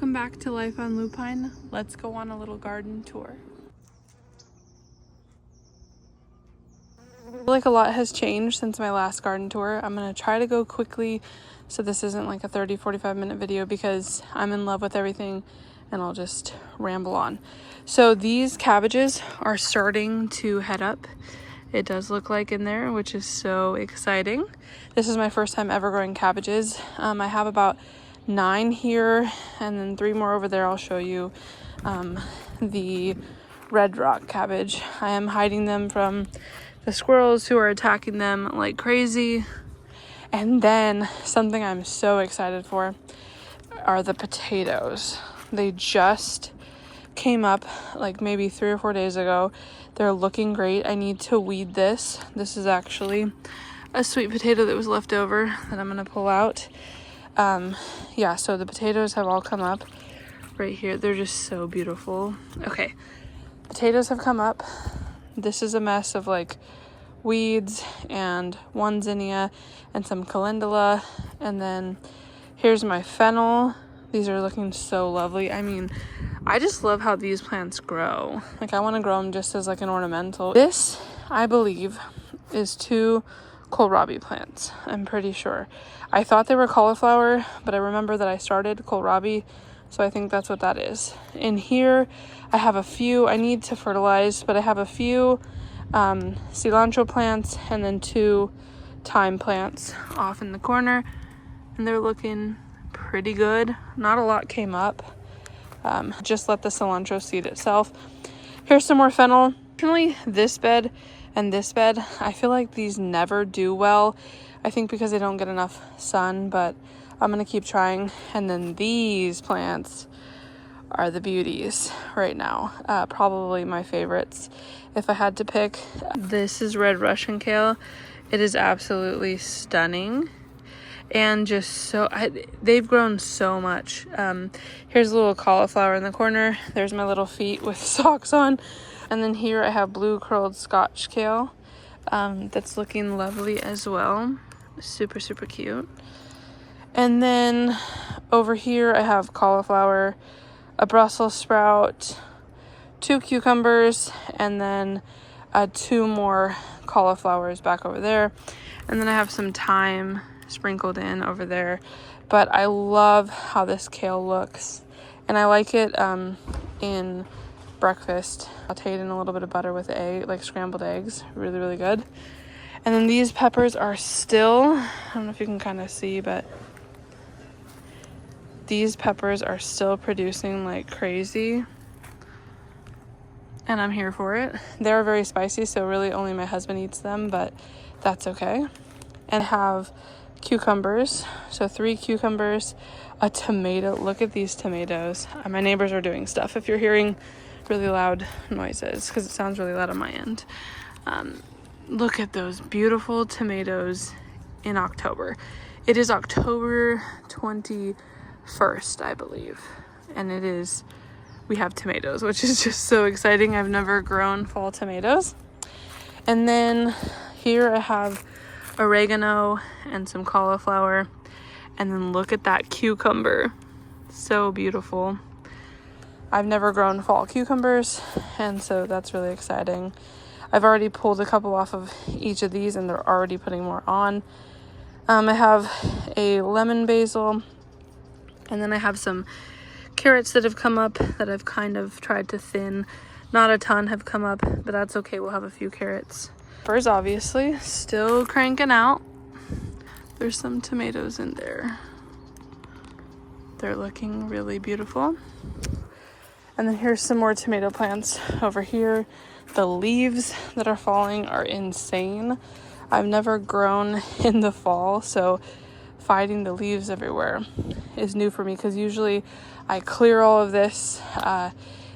Welcome back to Life on Lupine. Let's go on a little garden tour. I feel like a lot has changed since my last garden tour. I'm going to try to go quickly so this isn't like a 30-45 minute video because I'm in love with everything and I'll just ramble on. So these cabbages are starting to head up. It does look like in there, which is so exciting. This is my first time ever growing cabbages. I have about 9 here and then 3 more over there. I'll show you the red rock cabbage. I am hiding them from the squirrels who are attacking them like crazy. And then something I'm so excited for are the potatoes. They just came up like maybe 3 or 4 days ago. They're looking great. I need to weed this. This is actually a sweet potato that was left over that I'm gonna pull out. Yeah, so the potatoes have all come up right here. They're just so beautiful. Okay, potatoes have come up. This is a mess of like weeds and one zinnia and some calendula, and then here's my fennel. These are looking so lovely. I mean, I just love how these plants grow. Like, I want to grow them just as like an ornamental. This, I believe, is 2 kohlrabi plants. I'm pretty sure. I thought they were cauliflower, but I remember that I started kohlrabi, so I think that's what that is. In here, I have a few. I need to fertilize, but I have a few cilantro plants and then 2 thyme plants off in the corner, and they're looking pretty good. Not a lot came up. Just let the cilantro seed itself. Here's some more fennel. Actually, this bed and this bed, I feel like these never do well. I think because they don't get enough sun, but I'm gonna keep trying. And then these plants are the beauties right now. Probably my favorites if I had to pick. This is red Russian kale. It is absolutely stunning. And just so, they've grown so much. Here's a little cauliflower in the corner. There's my little feet with socks on. And then here I have blue curled Scotch kale. That's looking lovely as well. Super, super cute. And then over here I have cauliflower, a Brussels sprout, 2 cucumbers, and then 2 more cauliflowers back over there. And then I have some thyme sprinkled in over there. But I love how this kale looks, and I like it in breakfast. Sauteed in a little bit of butter with egg, like scrambled eggs. Really, really good. And then these peppers are still, I don't know if you can kind of see, but these peppers are still producing like crazy, and I'm here for it. They're very spicy, so really only my husband eats them, but that's okay. And have cucumbers, so 3 cucumbers, a tomato. Look at these tomatoes. My neighbors are doing stuff if you're hearing really loud noises, because it sounds really loud on my end. Look at those beautiful tomatoes in October. It is October 21st, I believe, and it is, we have tomatoes, which is just so exciting. I've never grown fall tomatoes. And then here I have oregano and some cauliflower, and then look at that cucumber. So beautiful. I've never grown fall cucumbers, and so that's really exciting. I've already pulled a couple off of each of these, and they're already putting more on. I have a lemon basil, and then I have some carrots that have come up that I've kind of tried to thin. Not a ton have come up, but that's okay. We'll have a few carrots. Peppers, obviously, still cranking out. There's some tomatoes in there. They're looking really beautiful. And then here's some more tomato plants over here. The leaves that are falling are insane. I've never grown in the fall, so finding the leaves everywhere is new for me, because usually I clear all of this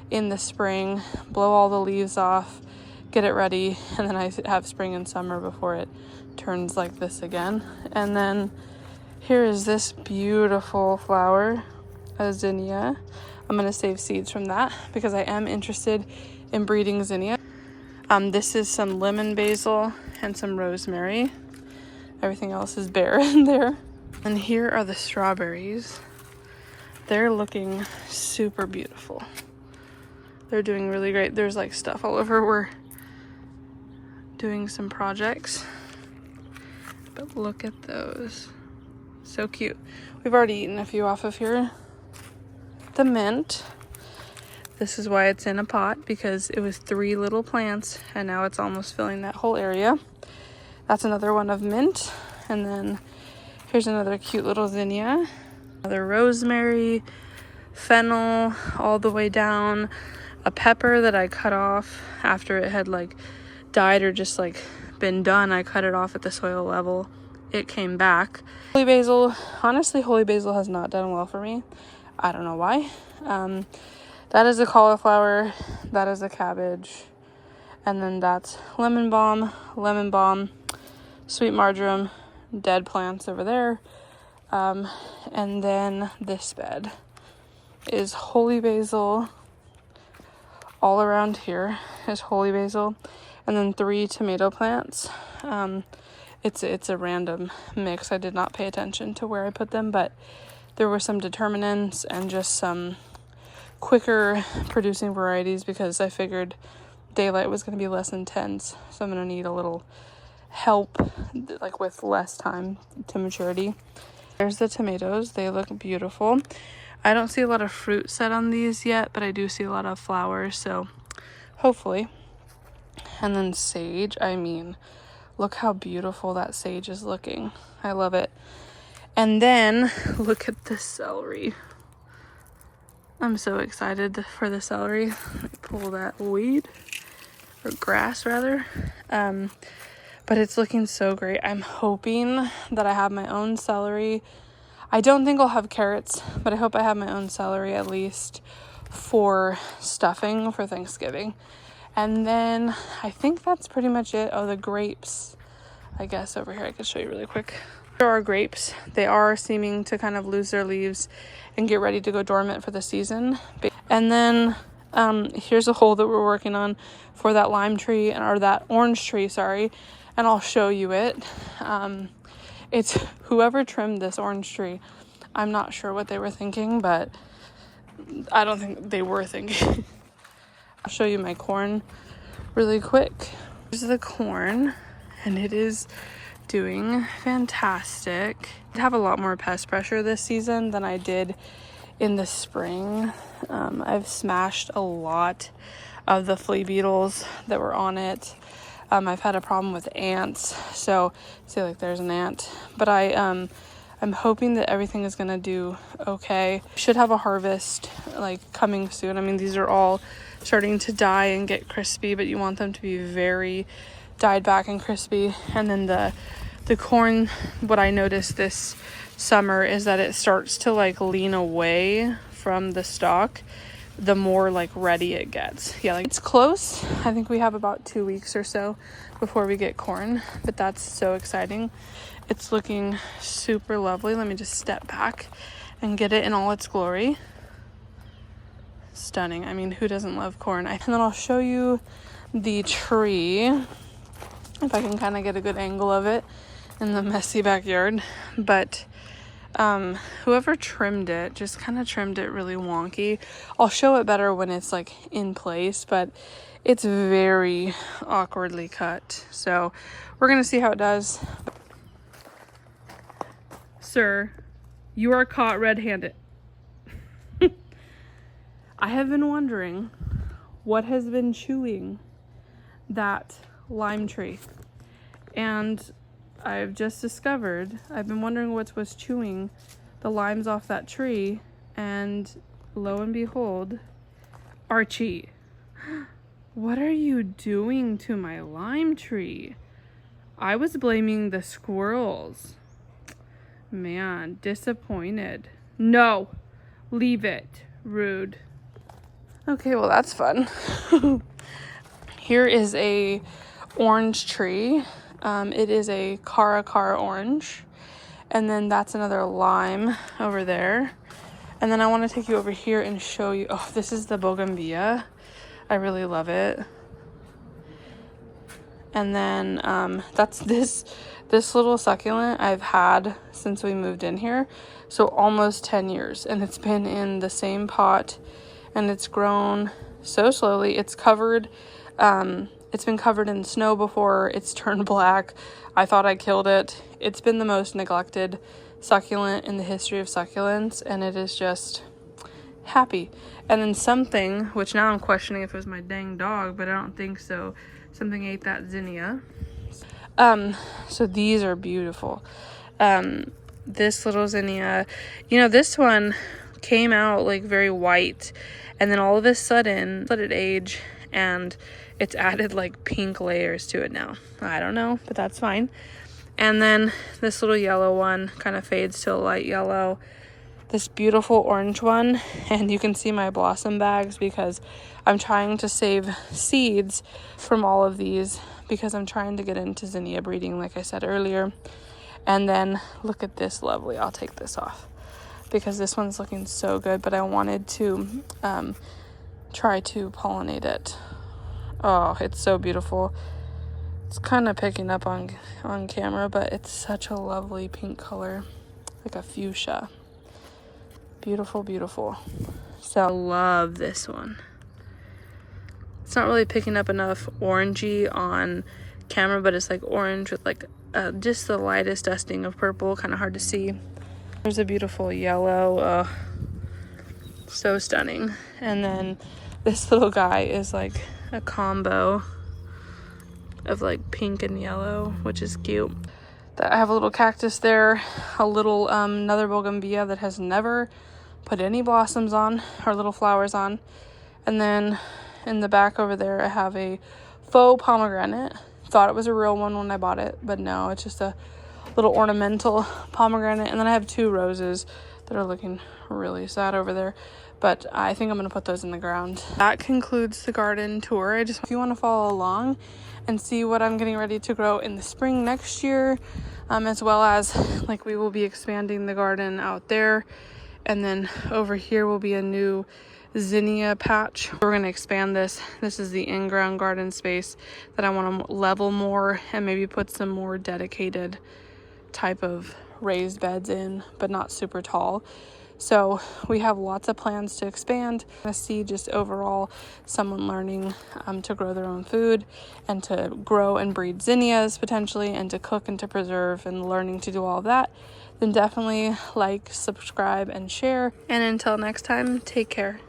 in the spring, blow all the leaves off, get it ready, and then I have spring and summer before it turns like this again. And then here is this beautiful flower, a zinnia. I'm going to save seeds from that because I am interested in breeding zinnia. This is some lemon basil and some rosemary. Everything else is bare in there. And here are the strawberries. they're looking super beautiful. They're doing really great. There's like stuff all over. We're doing some projects, but look at those. So cute. We've already eaten a few off of here. The mint. This is why it's in a pot, because it was 3 little plants and now it's almost filling that whole area. That's another one of mint. And then here's another cute little zinnia. Another rosemary, fennel all the way down. A pepper that I cut off after it had like died or just like been done. I cut it off at the soil level. It came back. Holy basil. Honestly, holy basil has not done well for me. I don't know why. That is a cauliflower, that is a cabbage, and then that's lemon balm, sweet marjoram, dead plants over there, and then this bed is holy basil. All around here is holy basil, and then 3 tomato plants. It's a random mix. I did not pay attention to where I put them, but there were some determinants and just some quicker producing varieties because I figured daylight was going to be less intense, so I'm going to need a little help like with less time to maturity. There's the tomatoes. They look beautiful. I don't see a lot of fruit set on these yet, but I do see a lot of flowers, so hopefully. And then sage. I mean, look how beautiful that sage is looking. I love it. And then look at the celery. I'm so excited for the celery. Let me pull that weed, or grass rather. But it's looking so great. I'm hoping that I have my own celery. I don't think I'll have carrots, but I hope I have my own celery at least for stuffing for Thanksgiving. And then I think that's pretty much it. Oh, the grapes. I guess over here I could show you really quick. There are grapes. They are seeming to kind of lose their leaves and get ready to go dormant for the season. And then here's a hole that we're working on for that lime tree, or that orange tree, sorry. And I'll show you it. It's whoever trimmed this orange tree. I'm not sure what they were thinking, but I don't think they were thinking. I'll show you my corn really quick. Here's the corn, and it is doing fantastic. I have a lot more pest pressure this season than I did in the spring. I've smashed a lot of the flea beetles that were on it. I've had a problem with ants, so see, like there's an ant, but I'm hoping that everything is gonna do okay. Should have a harvest like coming soon. I mean, these are all starting to die and get crispy, but you want them to be very dyed back and crispy. And then the corn, what I noticed this summer is that it starts to like lean away from the stalk the more like ready it gets. Yeah, like it's close. I think we have about 2 weeks or so before we get corn, but that's so exciting. It's looking super lovely. Let me just step back and get it in all its glory. Stunning. I mean, who doesn't love corn? And then I'll show you the tree, if I can kind of get a good angle of it in the messy backyard. But whoever trimmed it just kind of trimmed it really wonky. I'll show it better when it's like in place, but it's very awkwardly cut. So we're gonna see how it does. Sir, you are caught red-handed. I have been wondering what has been chewing that lime tree, and I've just discovered, I've been wondering what was chewing the limes off that tree, and lo and behold, Archie, what are you doing to my lime tree? I was blaming the squirrels. Man, disappointed. No, leave it. Rude. Okay, well that's fun. Here is a orange tree. It is a Caracara orange. And then that's another lime over there. And then I want to take you over here and show you. Oh, this is the bougainvillea. I really love it. And then that's this little succulent I've had since we moved in here, so almost 10 years, and it's been in the same pot, and it's grown so slowly. It's covered, it's been covered in snow before. It's turned black. I thought I killed it. It's been the most neglected succulent in the history of succulents, and it is just happy. And then something, which now I'm questioning if it was my dang dog, but I don't think so, something ate that zinnia. So these are beautiful. This little zinnia, you know, this one came out like very white, and then all of a sudden let it age, and it's added like pink layers to it now. I don't know, but that's fine. And then this little yellow one kind of fades to a light yellow. This beautiful orange one, and you can see my blossom bags because I'm trying to save seeds from all of these because I'm trying to get into zinnia breeding, like I said earlier. And then look at this lovely, I'll take this off because this one's looking so good, but I wanted to try to pollinate it. Oh, it's so beautiful. It's kind of picking up on camera, but it's such a lovely pink color, like a fuchsia. Beautiful, beautiful. So I love this one. It's not really picking up enough orangey on camera, but it's like orange with like just the lightest dusting of purple, kind of hard to see. There's a beautiful yellow, so stunning. And then this little guy is like a combo of like pink and yellow, which is cute. I have a little cactus there, a little another bougainvillea that has never put any blossoms on or little flowers on. And then in the back over there I have a faux pomegranate. Thought it was a real one when I bought it, but no, it's just a little ornamental pomegranate. And then I have two roses that are looking really sad over there, but I think I'm gonna put those in the ground. That concludes the garden tour. If you want to follow along and see what I'm getting ready to grow in the spring next year, as well as like we will be expanding the garden out there, and then over here will be a new zinnia patch. We're going to expand this. This is the in-ground garden space that I want to level more and maybe put some more dedicated type of raised beds in, but not super tall. So we have lots of plans to expand. I see just overall someone learning to grow their own food and to grow and breed zinnias potentially, and to cook and to preserve, and learning to do all of that. Then definitely like, subscribe, and share. And until next time, take care.